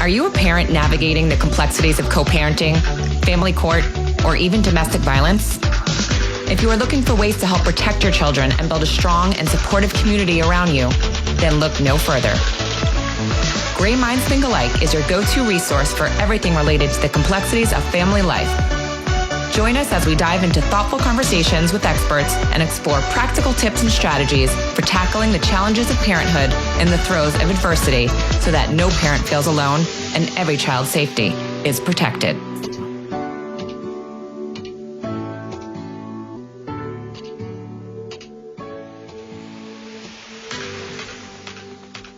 Are you a parent navigating the complexities of co-parenting, family court, or even domestic violence? If you are looking for ways to help protect your children and build a strong and supportive community around you, then look no further. Gray Minds Think Alike is your go-to resource for everything related to the complexities of family life. Join us as we dive into thoughtful conversations with experts and explore practical tips and strategies for tackling the challenges of parenthood in the throes of adversity so that no parent feels alone and every child's safety is protected.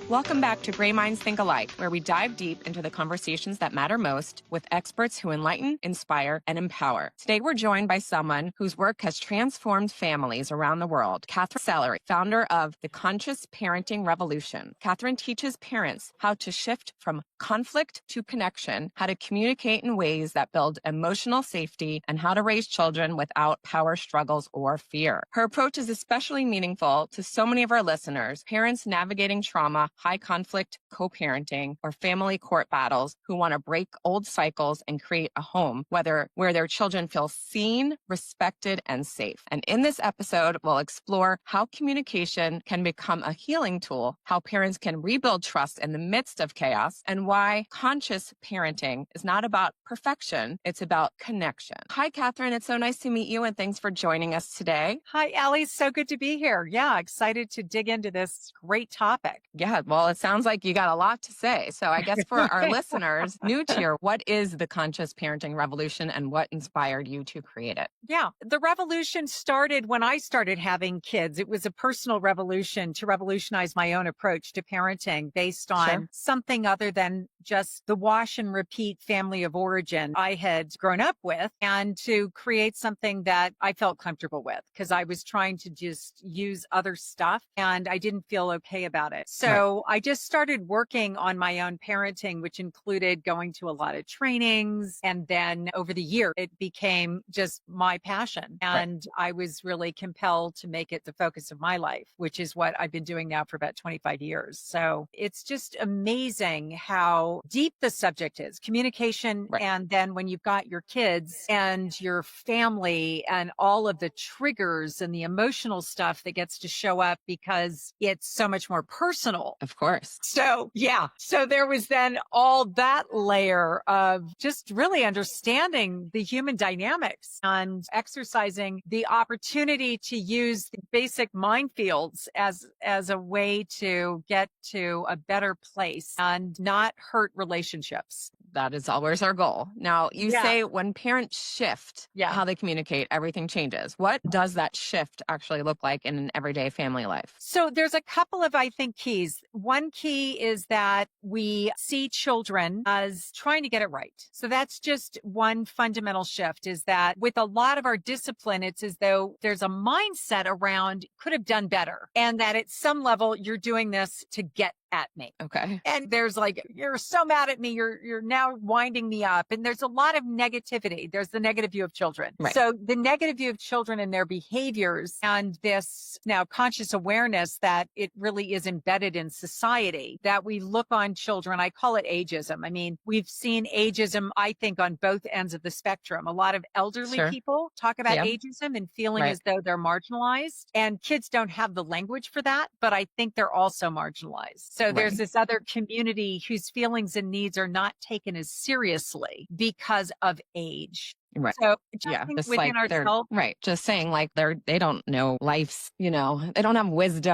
Welcome back to Gray Minds Think Alike, where we dive deep into the conversations that matter most with experts who enlighten, inspire, and empower. Today, we're joined by someone whose work has transformed families around the world, Katherine Sellery, founder of the Conscious Parenting Revolution. Katherine teaches parents how to shift from conflict to connection, how to communicate in ways that build emotional safety, and how to raise children without power struggles or fear. Her approach is especially meaningful to so many of our listeners, parents navigating trauma, high conflict co-parenting, or family court battles who want to break old cycles and create a home where their children feel seen, respected, and safe. And in this episode, we'll explore how communication can become a healing tool, how parents can rebuild trust in the midst of chaos, and why conscious parenting is not about perfection, it's about connection. Hi, Katherine. It's so nice to meet you, and thanks for joining us today. Hi, Ali. So good to be here. Yeah, excited to dig into this great topic. Yeah, well, it sounds like you got a lot to say. So I guess for our listeners new to here, what is the Conscious Parenting Revolution and what inspired you to create it? Yeah, the revolution started when I started having kids. It was a personal revolution to revolutionize my own approach to parenting based on something other than just the wash and repeat family of origin I had grown up with, and to create something that I felt comfortable with, because I was trying to just use other stuff and I didn't feel okay about it. So I just started working on my own parenting, which included going to a lot of trainings. And then over the year, it became just my passion. And I was really compelled to make it the focus of my life, which is what I've been doing now for about 25 years. So it's just amazing how deep the subject is, communication. And then when you've got your kids and your family and all of the triggers and the emotional stuff that gets to show up because it's so much more personal. Of course. So, yeah. So there was then all that layer of just really understanding the human dynamics and exercising the opportunity to use the basic minefields as a way to get to a better place and not hurt relationships. That is always our goal. Now, you say when parents shift how they communicate, everything changes. What does that shift actually look like in an everyday family life? So there's a couple of, I think, keys. One key is that we see children as trying to get it right. So that's just one fundamental shift, is that with a lot of our discipline, it's as though there's a mindset around could have done better. And that at some level, you're doing this to get at me. Okay. And there's like, you're so mad at me. You're now winding me up. And there's a lot of negativity. There's the negative view of children. So the negative view of children and their behaviors, and this now conscious awareness that it really is embedded in society, that we look on children. I call it ageism. I mean, we've seen ageism, I think, on both ends of the spectrum. A lot of elderly people talk about ageism and feeling as though they're marginalized, and kids don't have the language for that, but I think they're also marginalized. So there's this other community whose feelings and needs are not taken as seriously because of age. So just within like ourselves. Just saying like they don't know life's, they don't have wisdom.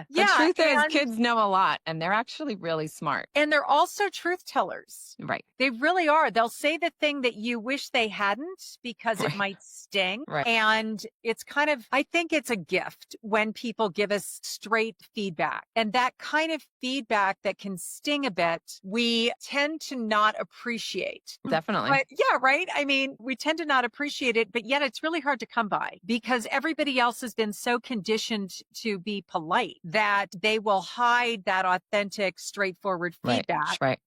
The truth is kids know a lot and they're actually really smart. And they're also truth tellers. They really are. They'll say the thing that you wish they hadn't because it might sting. And it's kind of, I think it's a gift when people give us straight feedback, and that kind of feedback that can sting a bit, we tend to not appreciate. Definitely. But I mean, we tend to not appreciate it, but yet it's really hard to come by because everybody else has been so conditioned to be polite that they will hide that authentic, straightforward feedback.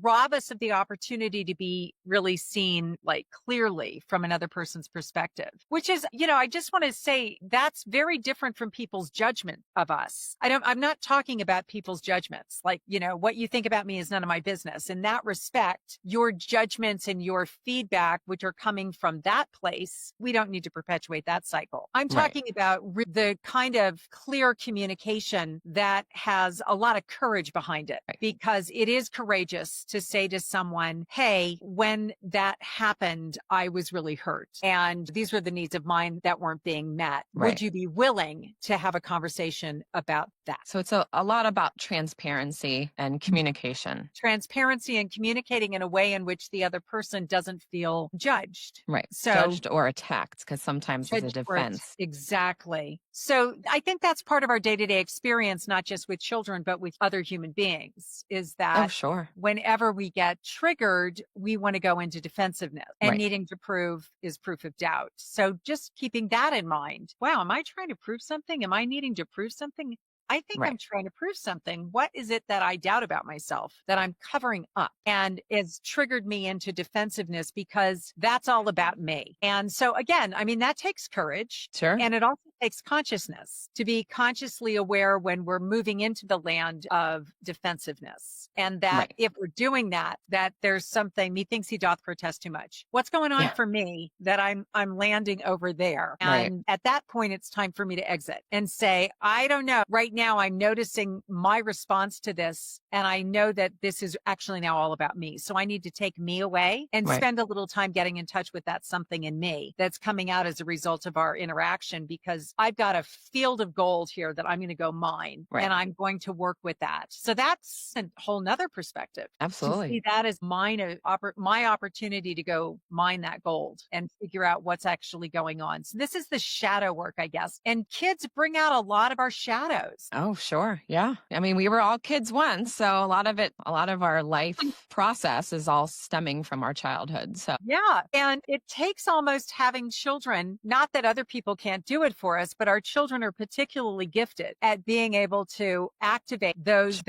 rob us of the opportunity to be really seen like clearly from another person's perspective, which is, I just want to say that's very different from people's judgment of us. I'm not talking about people's judgments. Like, what you think about me is none of my business. In that respect, your judgments and your feedback, which are coming from that place, we don't need to perpetuate that cycle. I'm talking about the kind of clear communication that has a lot of courage behind it, because it is courageous to say to someone, hey, when that happened, I was really hurt. And these were the needs of mine that weren't being met. Would you be willing to have a conversation about that? So it's a lot about transparency and communication. Transparency and communicating in a way in which the other person doesn't feel judged. Right. So judged or attacked, because sometimes there's a defense. Exactly. So I think that's part of our day-to-day experience, not just with children, but with other human beings, is that whenever we get triggered, we want to go into defensiveness, and needing to prove is proof of doubt. So just keeping that in mind. Wow, am I trying to prove something? Am I needing to prove something? I think I'm trying to prove something. What is it that I doubt about myself that I'm covering up? And it's triggered me into defensiveness because that's all about me. And so again, that takes courage. Sure. And it also takes consciousness to be consciously aware when we're moving into the land of defensiveness. And that if we're doing that, that there's something, methinks he doth protest too much. What's going on for me that I'm landing over there? And at that point, it's time for me to exit and say, I don't know. Right now, I'm noticing my response to this. And I know that this is actually now all about me. So I need to take me away and spend a little time getting in touch with that something in me that's coming out as a result of our interaction, because I've got a field of gold here that I'm going to go mine and I'm going to work with that. So that's a whole nother perspective. Absolutely. To see that as my opportunity to go mine that gold and figure out what's actually going on. So this is the shadow work, I guess. And kids bring out a lot of our shadows. Oh, sure. Yeah. We were all kids once. So a lot of our life process is all stemming from our childhood. So yeah. And it takes almost having children, not that other people can't do it for us, but our children are particularly gifted at being able to activate those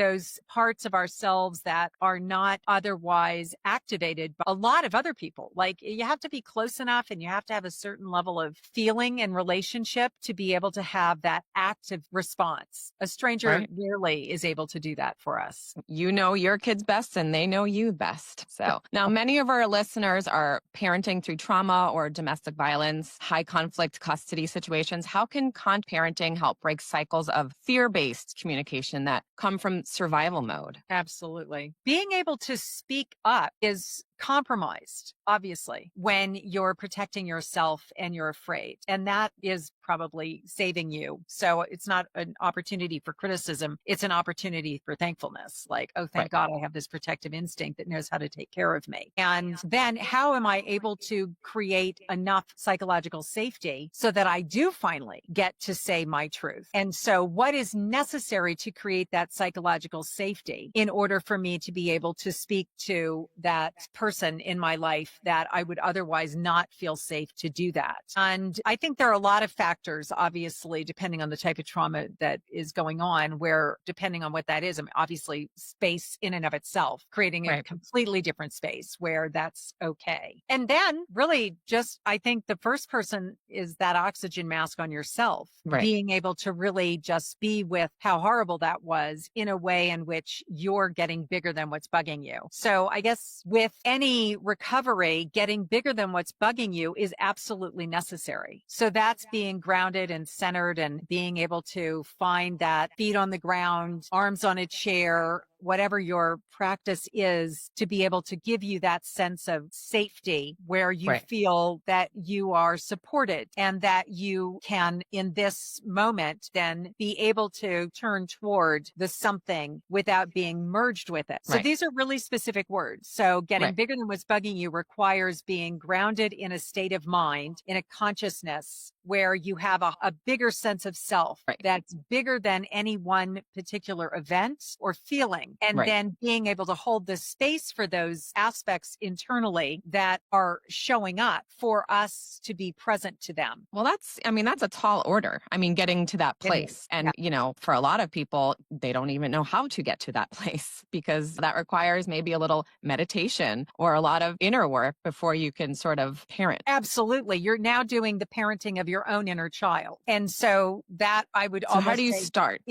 parts of ourselves that are not otherwise activated by a lot of other people. Like, you have to be close enough and you have to have a certain level of feeling and relationship to be able to have that active response. A stranger rarely is able to do that for us. You know your kids best and they know you best. So now many of our listeners are parenting through trauma or domestic violence, high conflict custody situations. How can parenting help break cycles of fear-based communication that come from survival mode? Absolutely. Being able to speak up is compromised, obviously, when you're protecting yourself and you're afraid. And that is probably saving you. So it's not an opportunity for criticism. It's an opportunity for thankfulness. Like, oh, thank God I have this protective instinct that knows how to take care of me. And then how am I able to create enough psychological safety so that I do finally get to say my truth? And so what is necessary to create that psychological safety in order for me to be able to speak to that person in my life that I would otherwise not feel safe to do that? And I think there are a lot of factors, obviously, depending on the type of trauma that is going on, where depending on what that is, obviously space in and of itself, creating a completely different space where that's okay. And then really just, I think the first person is that oxygen mask on yourself, being able to really just be with how horrible that was in a way in which you're getting bigger than what's bugging you. So I guess with any recovery, getting bigger than what's bugging you is absolutely necessary. So that's being grounded and centered and being able to find that feet on the ground, arms on a chair, whatever your practice is, to be able to give you that sense of safety where you feel that you are supported and that you can, in this moment, then be able to turn toward the something without being merged with it. So these are really specific words. So getting bigger than what's bugging you requires being grounded in a state of mind, in a consciousness where you have a bigger sense of self Right. that's bigger than any one particular event or feeling. And Right. then being able to hold the space for those aspects internally that are showing up for us to be present to them. Well, that's a tall order. I mean, getting to that It is. place. And, for a lot of people, they don't even know how to get to that place because that requires maybe a little meditation or a lot of inner work before you can sort of parent. Absolutely. You're now doing the parenting of your own inner child. And so that I would So how almost do you say start?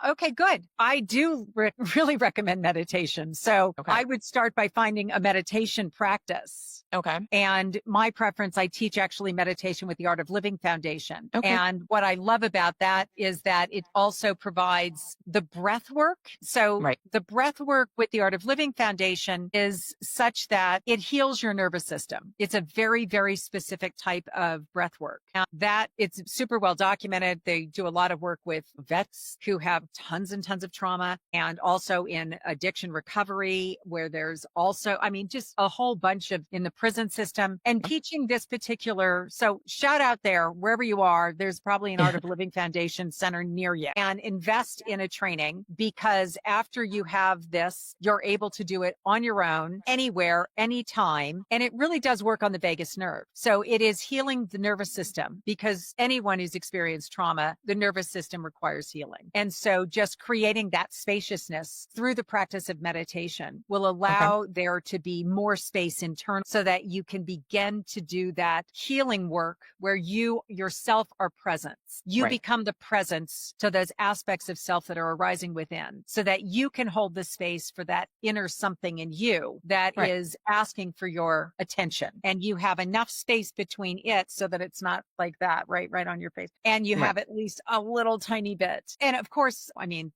okay, good. I do really recommend meditation. So Okay. I would start by finding a meditation practice. Okay. And my preference, I teach actually meditation with the Art of Living Foundation. Okay. And what I love about that is that it also provides the breath work. So Right. the breath work with the Art of Living Foundation is such that it heals your nervous system. It's a very, very specific type of breath work. Now, that it's super well documented. They do a lot of work with vets who have tons and tons of trauma, and also in addiction recovery, where there's also, just a whole bunch of in the prison system, and teaching this particular. So shout out there, wherever you are, there's probably an Art of Living Foundation center near you, and invest in a training, because after you have this, you're able to do it on your own, anywhere, anytime. And it really does work on the vagus nerve. So it is healing the nervous system, because anyone who's experienced trauma, the nervous system requires healing. And so just creating that spaciousness through the practice of meditation will allow there to be more space internal, so that you can begin to do that healing work where you yourself are present. You become the presence to those aspects of self that are arising within, so that you can hold the space for that inner something in you that is asking for your attention. And you have enough space between it so that it's not like that, right on your face. And you have at least a little tiny bit. And of course,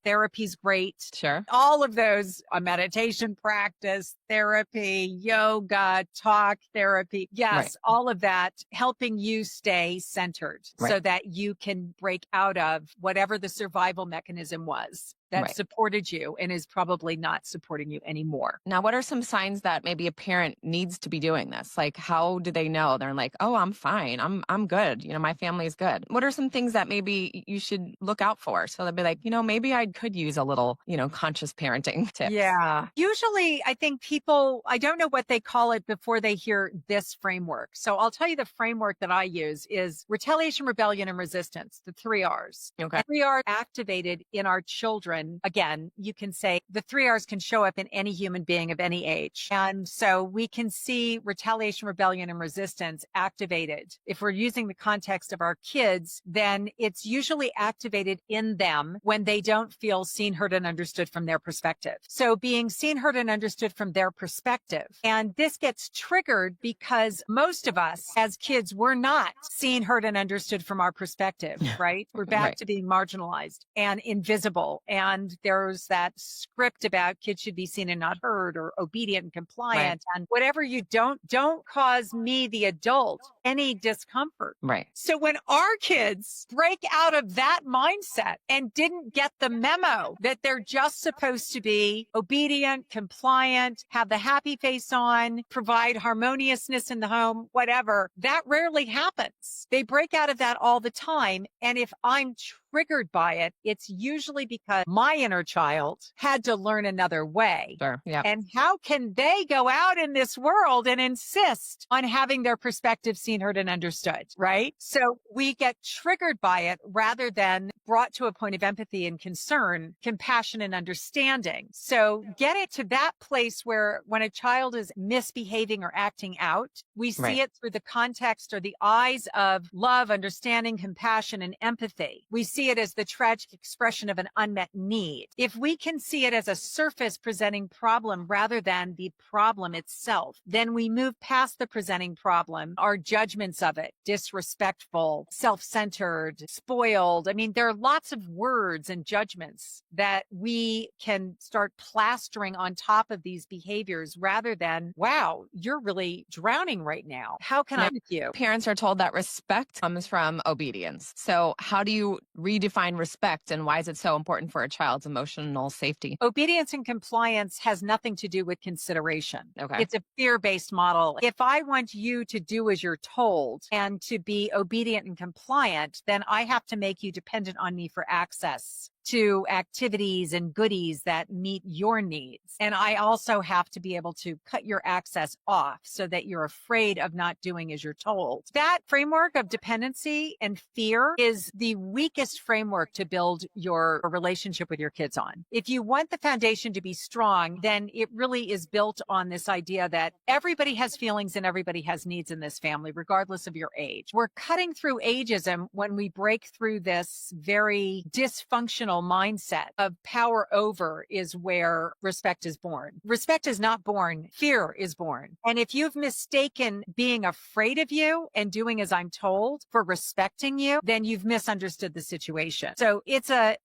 therapy's great. Sure. All of those, a meditation practice, therapy, yoga, talk therapy. Yes, all of that helping you stay centered so that you can break out of whatever the survival mechanism was that supported you and is probably not supporting you anymore. Now, what are some signs that maybe a parent needs to be doing this? Like, how do they know? They're like, oh, I'm fine. I'm good. My family's good. What are some things that maybe you should look out for? So they'll be like, maybe I could use a little, conscious parenting tips. Yeah. Usually I think people, I don't know what they call it before they hear this framework. So I'll tell you the framework that I use is retaliation, rebellion, and resistance, the 3 R's. Okay. 3 R's activated in our children. Again, you can say the 3 R's can show up in any human being of any age. And so we can see retaliation, rebellion, and resistance activated. If we're using the context of our kids, then it's usually activated in them when they don't feel seen, heard, and understood from their perspective. So being seen, heard, and understood from their perspective. And this gets triggered because most of us as kids were not seen, heard, and understood from our perspective, right? We're back to being marginalized and invisible. And there's that script about kids should be seen and not heard, or obedient and compliant. And whatever you don't cause me, the adult, any discomfort. Right. So when our kids break out of that mindset and didn't get the memo that they're just supposed to be obedient, compliant, have the happy face on, provide harmoniousness in the home, whatever, that rarely happens. They break out of that all the time. And if I'm triggered by it, it's usually because my inner child had to learn another way. Sure. Yeah. And how can they go out in this world and insist on having their perspective seen, heard, and understood, right? So we get triggered by it rather than brought to a point of empathy and concern, compassion and understanding. So get it to that place where when a child is misbehaving or acting out, we see it through the context or the eyes of love, understanding, compassion, and empathy. We see it as the tragic expression of an unmet need. If we can see it as a surface presenting problem rather than the problem itself, then we move past the presenting problem, our judgments of it, disrespectful, self-centered, spoiled. There are lots of words and judgments that we can start plastering on top of these behaviors rather than, wow, you're really drowning right now. How can I help you? Parents are told that respect comes from obedience. So how do you redefine respect and why is it so important for a child's emotional safety? Obedience and compliance has nothing to do with consideration. Okay. It's a fear-based model. If I want you to do as you're told and to be obedient and compliant, then I have to make you dependent on me for access to activities and goodies that meet your needs. And I also have to be able to cut your access off so that you're afraid of not doing as you're told. That framework of dependency and fear is the weakest framework to build your relationship with your kids on. If you want the foundation to be strong, then it really is built on this idea that everybody has feelings and everybody has needs in this family, regardless of your age. We're cutting through ageism when we break through this very dysfunctional mindset of power over is where respect is born. Respect is not born. Fear is born. And if you've mistaken being afraid of you and doing as I'm told for respecting you, then you've misunderstood the situation. So it's a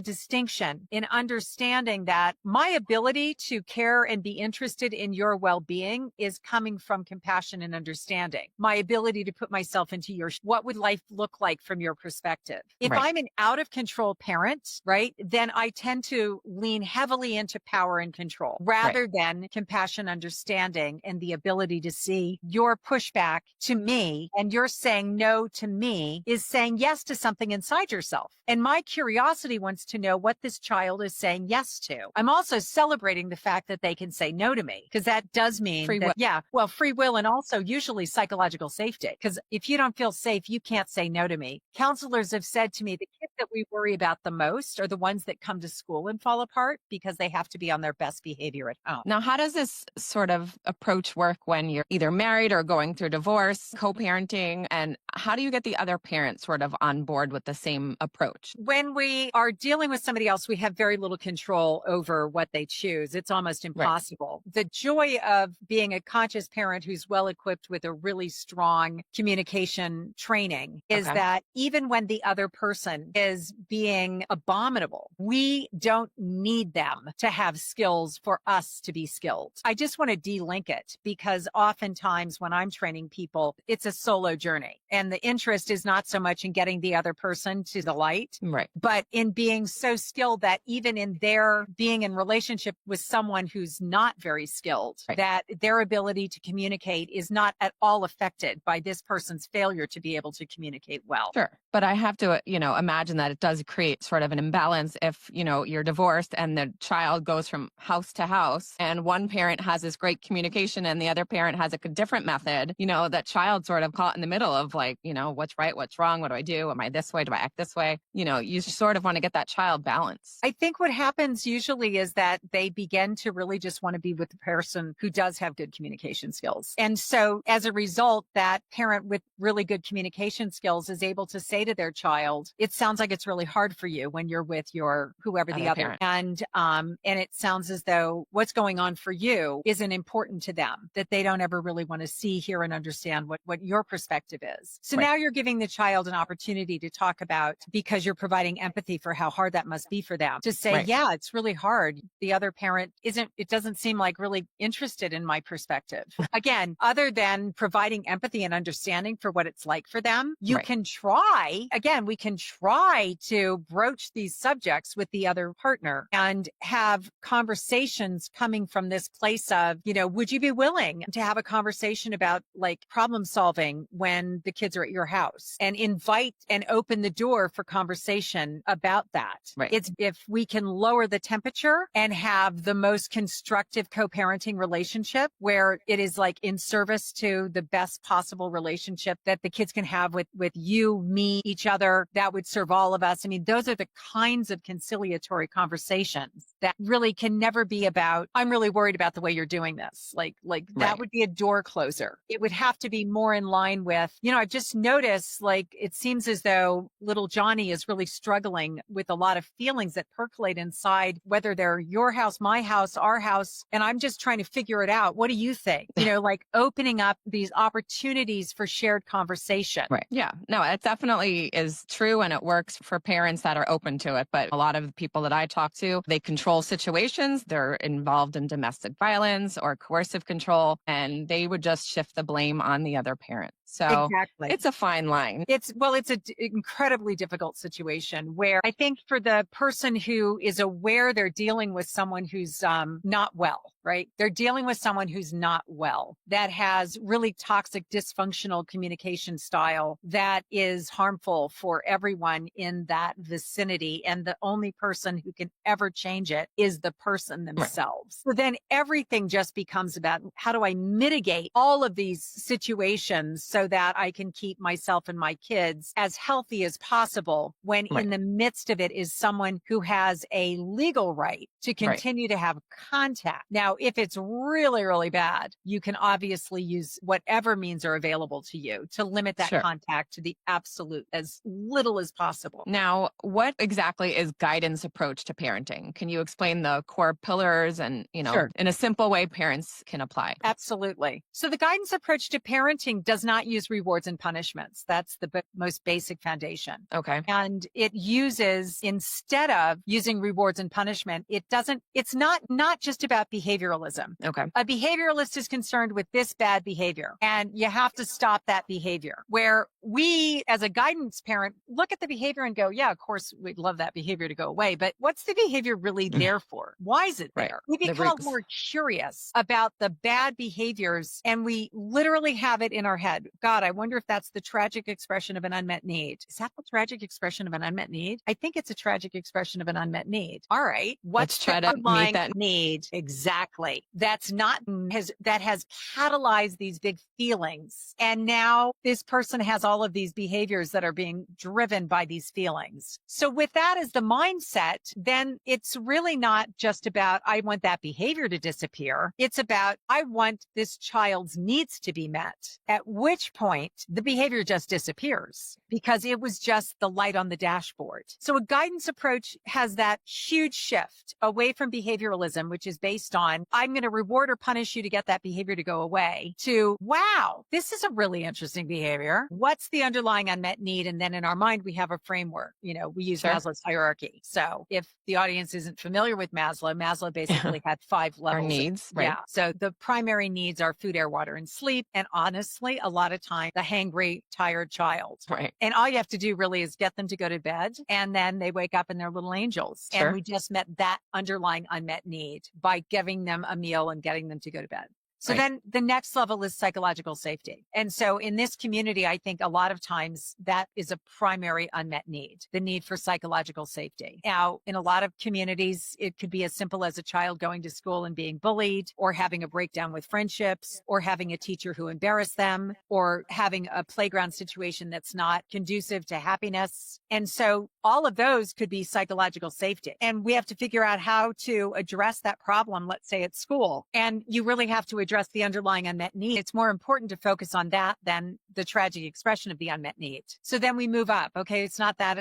distinction in understanding that my ability to care and be interested in your well-being is coming from compassion and understanding. My ability to put myself into what would life look like from your perspective? If I'm an out of control parent, right, then I tend to lean heavily into power and control rather than compassion, understanding, and the ability to see your pushback to me and your saying no to me is saying yes to something inside yourself. And my curiosity wants to know what this child is saying yes to. I'm also celebrating the fact that they can say no to me because that does mean free will and also usually psychological safety. Because if you don't feel safe, you can't say no to me. Counselors have said to me, the kids that we worry about the most are the ones that come to school and fall apart because they have to be on their best behavior at home. Now, how does this sort of approach work when you're either married or going through divorce, co-parenting, and how do you get the other parent sort of on board with the same approach? When we are dealing with somebody else, we have very little control over what they choose. It's almost impossible. The joy of being a conscious parent who's well equipped with a really strong communication training is that even when the other person is being abominable, we don't need them to have skills for us to be skilled. I just want to de-link it because oftentimes when I'm training people, it's a solo journey. And the interest is not so much in getting the other person to the light, but in being so skilled that even in their being in relationship with someone who's not very skilled, that their ability to communicate is not at all affected by this person's failure to be able to communicate well. Sure. But I have to, imagine that it does create sort of an imbalance if, you're divorced and the child goes from house to house and one parent has this great communication and the other parent has a different method, that child sort of caught in the middle of like, what's right, what's wrong, what do I do? Am I this way? Do I act this way? You sort of want to get that child balance. I think what happens usually is that they begin to really just want to be with the person who does have good communication skills. And so as a result, that parent with really good communication skills is able to say to their child, it sounds like it's really hard for you when you're with your whoever the other parent. And it sounds as though what's going on for you isn't important to them, that they don't ever really want to see, hear, and understand what your perspective is. So now you're giving the child an opportunity to talk about, because you're providing empathy for how hard that must be for them, to say, yeah, it's really hard. The other parent it doesn't seem like really interested in my perspective. Again, other than providing empathy and understanding for what it's like for them, you can try, again, we can try to broach these subjects with the other partner and have conversations coming from this place of, would you be willing to have a conversation about like problem solving when the kids are at your house, and invite and open the door for conversation about that. It's if we can lower the temperature and have the most constructive co-parenting relationship where it is like in service to the best possible relationship that the kids can have with you, me, each other, that would serve all of us. I mean, those are the kinds of conciliatory conversations that really can never be about, I'm really worried about the way you're doing this. Like that would be a door closer. It would have to be more in line with, I've just noticed, like, it seems as though little Johnny is really struggling with a lot of feelings that percolate inside, whether they're your house, my house, our house. And I'm just trying to figure it out. What do you think? Like opening up these opportunities for shared conversation. Yeah, no, it definitely is true. And it works for parents that that are open to it. But a lot of the people that I talk to, they control situations. They're involved in domestic violence or coercive control, and they would just shift the blame on the other parent. So exactly. it's a fine line. It's an incredibly difficult situation where I think for the person who is aware they're dealing with someone who's not well, right? They're dealing with someone who's not well, that has really toxic, dysfunctional communication style that is harmful for everyone in that vicinity. And the only person who can ever change it is the person themselves. Right. So then everything just becomes about how do I mitigate all of these situations so that I can keep myself and my kids as healthy as possible when in the midst of it is someone who has a legal right to continue to have contact. Now, if it's really, really bad, you can obviously use whatever means are available to you to limit that contact to the absolute as little as possible. Now, what exactly is guidance approach to parenting? Can you explain the core pillars and, in a simple way parents can apply? Absolutely. So the guidance approach to parenting does not use rewards and punishments. That's the most basic foundation. Okay. And it uses, instead of using rewards and punishment, it's not just about behavioralism. Okay. A behavioralist is concerned with this bad behavior, and you have to stop that behavior. Where we, as a guidance parent, look at the behavior and go, yeah, of course, we'd love that behavior to go away, but what's the behavior really there for? Why is it there? We become more curious about the bad behaviors, and we literally have it in our head. God, I wonder if that's the tragic expression of an unmet need. Is that the tragic expression of an unmet need? I think it's a tragic expression of an unmet need. All right. What's the underlying need? Exactly. That has catalyzed these big feelings. And now this person has all of these behaviors that are being driven by these feelings. So with that as the mindset, then it's really not just about, I want that behavior to disappear. It's about, I want this child's needs to be met, at which point the behavior just disappears because it was just the light on the dashboard. So a guidance approach has that huge shift away from behavioralism, which is based on, I'm going to reward or punish you to get that behavior to go away, to, wow, this is a really interesting behavior. What's the underlying unmet need? And then in our mind, we have a framework. We use Maslow's hierarchy. So if the audience isn't familiar with Maslow basically had 5 levels. Our needs, right? Yeah. So the primary needs are food, air, water, and sleep. And honestly, a lot of time, the hangry, tired child. Right. And all you have to do really is get them to go to bed, and then they wake up and they're little angels. And we just met that underlying unmet need by giving them a meal and getting them to go to bed. So then the next level is psychological safety. And so in this community, I think a lot of times that is a primary unmet need, the need for psychological safety. Now, in a lot of communities, it could be as simple as a child going to school and being bullied, or having a breakdown with friendships, or having a teacher who embarrassed them, or having a playground situation that's not conducive to happiness. And so all of those could be psychological safety. And we have to figure out how to address that problem, let's say at school. And you really have to address the underlying unmet need. It's more important to focus on that than the tragic expression of the unmet need. So then we move up. Okay, it's not that.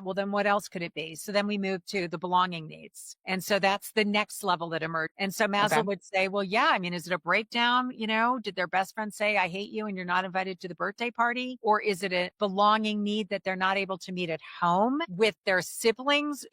Well, then what else could it be? So then we move to the belonging needs. And so that's the next level that emerged. And so Maslow would say, well, yeah, I mean, is it a breakdown? Did their best friend say, I hate you and you're not invited to the birthday party? Or is it a belonging need that they're not able to meet at home with their siblings?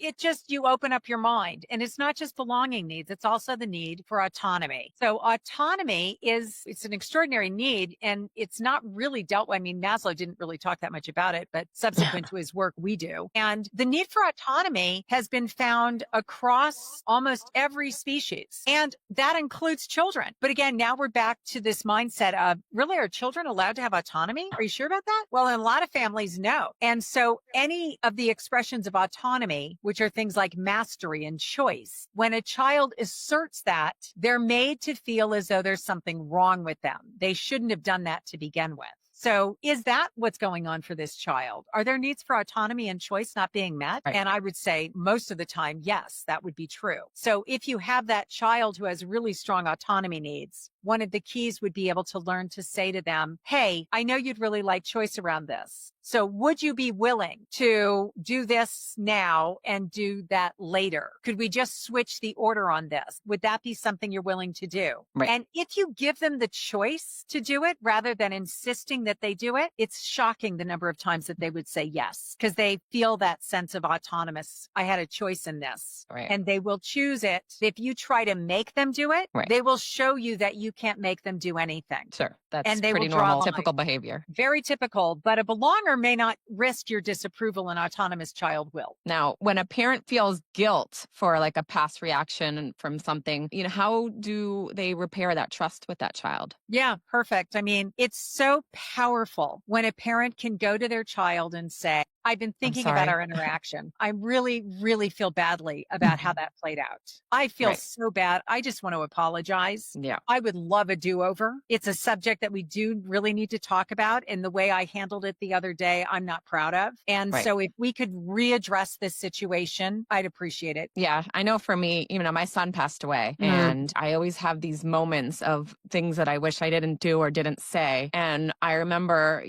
You open up your mind. And it's not just belonging needs. It's also the need for autonomy. So autonomy it's an extraordinary need, and it's not really dealt with. I mean, Maslow didn't really talk that much about it, but subsequent to his work, we do. And the need for autonomy has been found across almost every species, and that includes children. But again, now we're back to this mindset of, really, are children allowed to have autonomy? Are you sure about that? Well, in a lot of families, no. And so any of the expressions of autonomy, which are things like mastery and choice, when a child asserts that, they're made to feel as though there's something wrong with them. They shouldn't have done that to begin with. So is that what's going on for this child? Are their needs for autonomy and choice not being met? Right. And I would say most of the time, yes, that would be true. So if you have that child who has really strong autonomy needs, one of the keys would be able to learn to say to them, hey, I know you'd really like choice around this. So would you be willing to do this now and do that later? Could we just switch the order on this? Would that be something you're willing to do? Right. And if you give them the choice to do it rather than insisting that they do it, it's shocking the number of times that they would say yes, because they feel that sense of autonomous. I had a choice in this, Right. and they will choose it. If you try to make them do it, Right. they will show you that you can't make them do anything. Sure. That's And they pretty will draw normal, the line. typical behavior. Very typical, but a belonger may not risk your disapproval. An autonomous child will. Now, when a parent feels guilt for like a past reaction from something, how do they repair that trust with that child? Yeah, perfect. I mean, it's so powerful when a parent can go to their child and say, I've been thinking about our interaction. I really, really feel badly about how that played out. I feel so bad. I just want to apologize. Yeah. I would love a do-over. It's a subject that we do really need to talk about. And the way I handled it the other day, I'm not proud of. And so if we could readdress this situation, I'd appreciate it. Yeah. I know for me, my son passed away and I always have these moments of things that I wish I didn't do or didn't say. And I remember,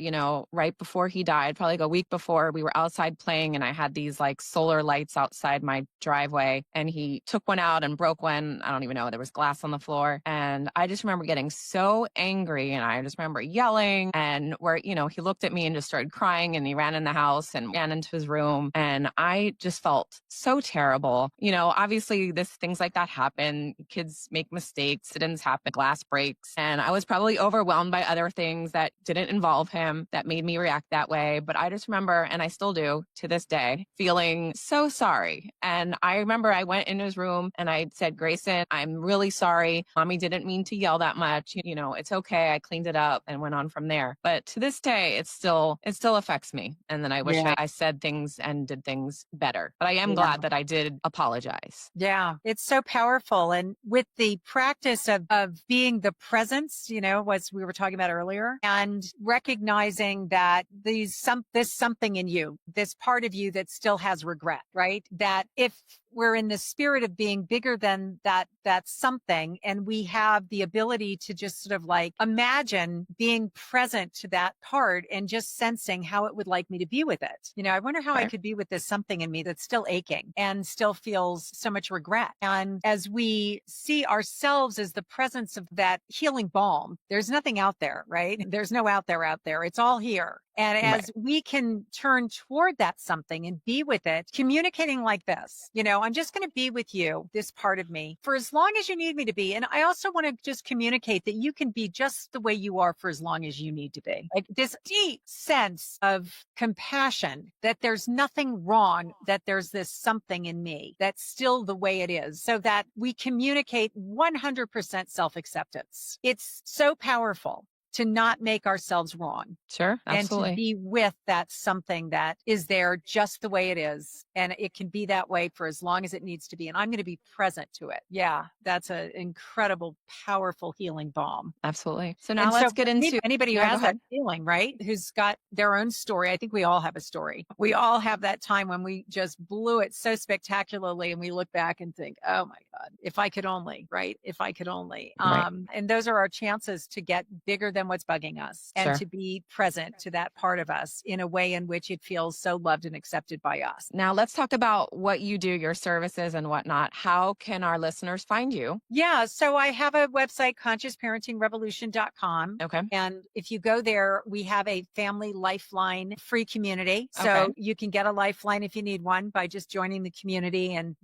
right before he died, probably like a week before, we were outside playing and I had these like solar lights outside my driveway and he took one out and broke one. I don't even know. There was glass on the floor. And I just remember getting so angry and I just remember yelling and he looked at me and just started crying and he ran in the house and ran into his room. And I just felt so terrible. Obviously things like that happen. Kids make mistakes. Incidents happen. Glass breaks. And I was probably overwhelmed by other things that didn't involve him that made me react that way. But I just remember, and I still do to this day, feeling so sorry. And I remember I went in his room and I said, Grayson, I'm really sorry. Mommy didn't mean to yell that much. It's okay. I cleaned it up and went on from there. But to this day, it still affects me. And then I wish I said things and did things better. But I am glad that I did apologize. Yeah, it's so powerful. And with the practice of being the presence, as we were talking about earlier, and recognizing that this something in you, this part of you that still has regret, right? That if we're in the spirit of being bigger than that something, and we have the ability to just sort of like imagine being present to that part and just sensing how it would like me to be with it. I wonder how I could be with this something in me that's still aching and still feels so much regret. And as we see ourselves as the presence of that healing balm, there's nothing out there, right? There's no out there. It's all here. And as we can turn toward that something and be with it, communicating like this, I'm just going to be with you, this part of me, for as long as you need me to be. And I also want to just communicate that you can be just the way you are for as long as you need to be. Like this deep sense of compassion that there's nothing wrong, that there's this something in me that's still the way it is, so that we communicate 100% self-acceptance. It's so powerful to not make ourselves wrong. Sure, absolutely. And to be with that something that is there just the way it is. And it can be that way for as long as it needs to be. And I'm going to be present to it. Yeah, that's an incredible, powerful healing balm. Absolutely. So now let's get into anybody who has that feeling, right? Who's got their own story. I think we all have a story. We all have that time when we just blew it so spectacularly and we look back and think, oh my God, if I could only, right? If I could only. And those are our chances to get bigger than what's bugging us and to be present to that part of us in a way in which it feels so loved and accepted by us. Now let's talk about what you do, your services and whatnot. How can our listeners find you? Yeah. So I have a website, consciousparentingrevolution.com. Okay. And if you go there, we have a family lifeline free community. So you can get a lifeline if you need one by just joining the community. And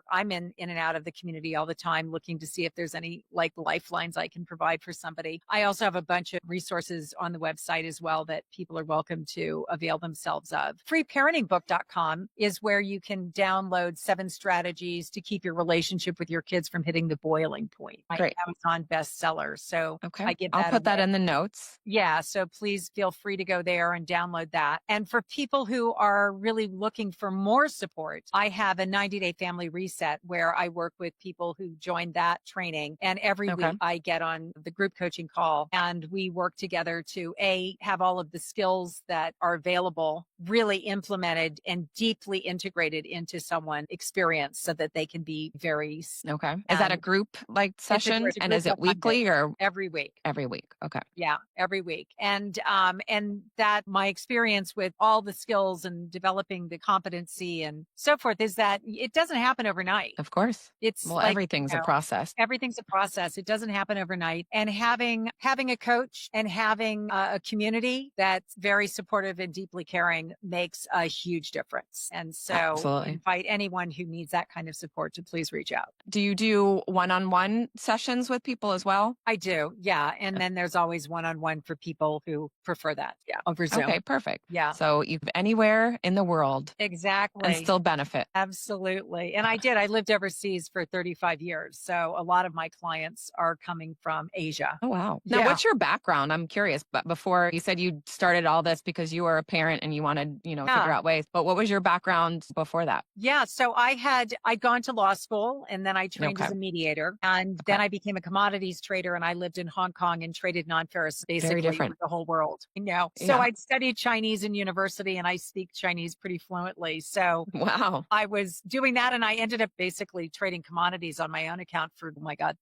I'm in and out of the community all the time, looking to see if there's any like lifelines I can provide for somebody. I also have a bunch of resources on the website as well that people are welcome to avail themselves of. Freeparentingbook.com is where you can download 7 strategies to keep your relationship with your kids from hitting the boiling point. Great. Amazon bestseller. So I'll put that in the notes. Yeah. So please feel free to go there and download that. And for people who are really looking for more support, I have a 90-day family reset where I work with people who joined that training. And every week I get on the group coaching call and we we work together to have all of the skills that are available really implemented and deeply integrated into someone's experience so that they can be very. Okay. Is that a group like session? It's a And group is it of 100 weekly or every week? Every week. Okay. Yeah, every week. And that my experience with all the skills and developing the competency and so forth is that it doesn't happen overnight. Of course. It's Well, like, everything's a process. Everything's a process. It doesn't happen overnight. And having a coach and having a community that's very supportive and deeply caring makes a huge difference. And so Absolutely. invite anyone who needs that kind of support to please reach out. Do you do one-on-one sessions with people as well? I do. Yeah. And then there's always one-on-one for people who prefer that. Yeah. Over Zoom. Okay, perfect. Yeah. So you can anywhere in the world. Exactly. And still benefit. Absolutely. And I lived overseas for 35 years. So a lot of my clients are coming from Asia. Oh, wow. Now, what's your background? I'm curious, but before you said you started all this because you were a parent and you wanted, figure out ways, but what was your background before that? Yeah. So I'd gone to law school and then I trained as a mediator and then I became a commodities trader and I lived in Hong Kong and traded non-ferrous basically with the whole world. So I'd studied Chinese in university and I speak Chinese pretty fluently. So wow, I was doing that and I ended up basically trading commodities on my own account for,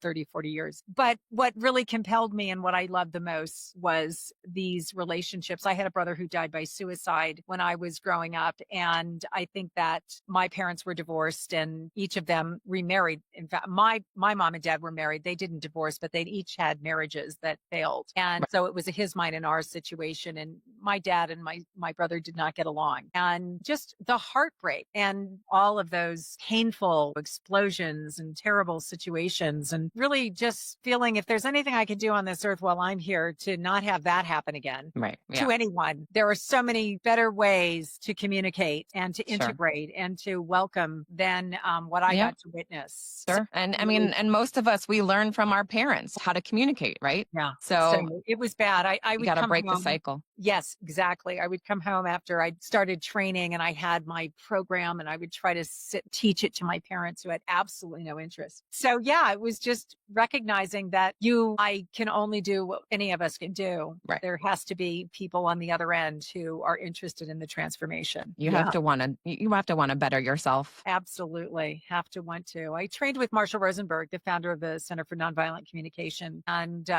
30, 40 years. But what really compelled me and what I loved the most was these relationships. I had a brother who died by suicide when I was growing up. And I think that my parents were divorced and each of them remarried. In fact, my mom and dad were married. They didn't divorce, but they each had marriages that failed. And so it was a his, mine, and ours situation. And my dad and my brother did not get along. And just the heartbreak and all of those painful explosions and terrible situations and really just feeling if there's anything I can do on this earth while I'm here to not have that happen again to anyone. There are so many better ways to communicate and to integrate and to welcome than what I got to witness. Sure. And I mean, and most of us, we learn from our parents how to communicate, right? Yeah. So it was bad. I would gotta break the cycle. Yes, exactly. I would come home after I started training and I had my program and I would try to teach it to my parents who had absolutely no interest. So yeah, it was just recognizing that I can only do what any of us can do. Right. There has to be people on the other end who are interested in the transformation. You have to want to better yourself. Absolutely. Have to want to. I trained with Marshall Rosenberg, the founder of the Center for Nonviolent Communication and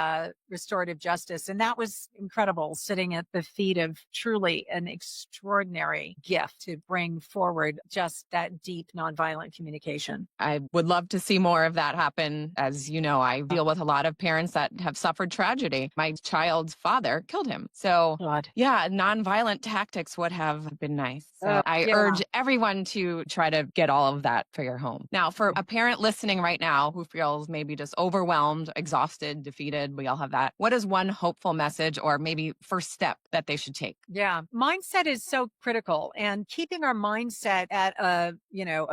Restorative Justice. And that was incredible, sitting at the feet of truly an extraordinary gift to bring forward just that deep nonviolent communication. I would love to see more of that happen. As you know, I deal with a lot of parents that have suffered tragedy. My child's father killed him. So nonviolent tactics would have been nice. So I urge everyone to try to get all of that for your home. Now, for a parent listening right now who feels maybe just overwhelmed, exhausted, defeated, we all have that. What is one hopeful message or maybe first step that they should take? Yeah. Mindset is so critical, and keeping our mindset at a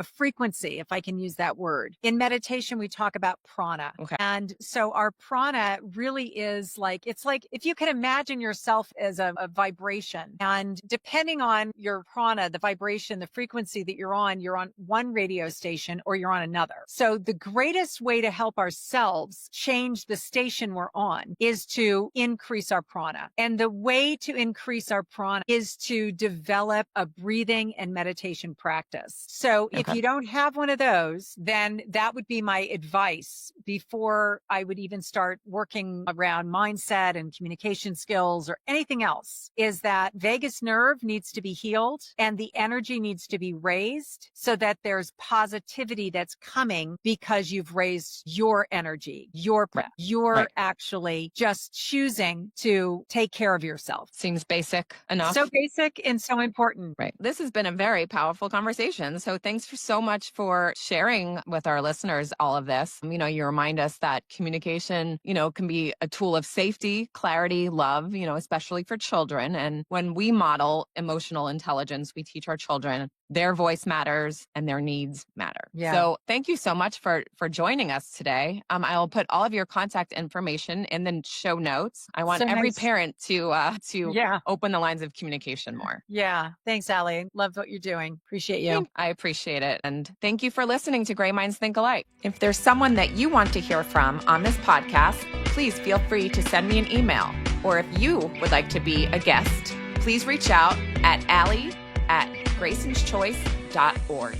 frequency, if I can use that word. In meditation, we talk about prana. Okay. And so our prana really is it's like if you can imagine yourself as a vibration, and depending on your prana, the vibration, the frequency that you're on one radio station or you're on another. So the greatest way to help ourselves change the station we're on is to increase our prana. And the way to increase our prana is to develop a breathing and meditation practice. So if you don't have one of those, then that would be my advice before I would even start working around mindset and communication skills or anything else, is that vagus nerve needs to be healed and the energy needs to be raised so that there's positivity that's coming because you've raised your energy, your breath. You're actually just choosing to take care of yourself. Seems basic enough. So basic and so important. Right. This has been a very powerful conversation. So thanks so much for sharing with our listeners all of this. You remind us that communication, can be a tool of safety, clarity, love, especially for children. And when we model emotional intelligence, we teach our children their voice matters and their needs matter. Yeah. So thank you so much for joining us today. I'll put all of your contact information in the show notes. I want every parent to open the lines of communication more. Yeah. Thanks, Ali. Love what you're doing. Appreciate you. I appreciate it. And thank you for listening to Gray Minds Think Alike. If there's someone that you want to hear from on this podcast, please feel free to send me an email. Or if you would like to be a guest, please reach out at Ali@graysonschoice.org.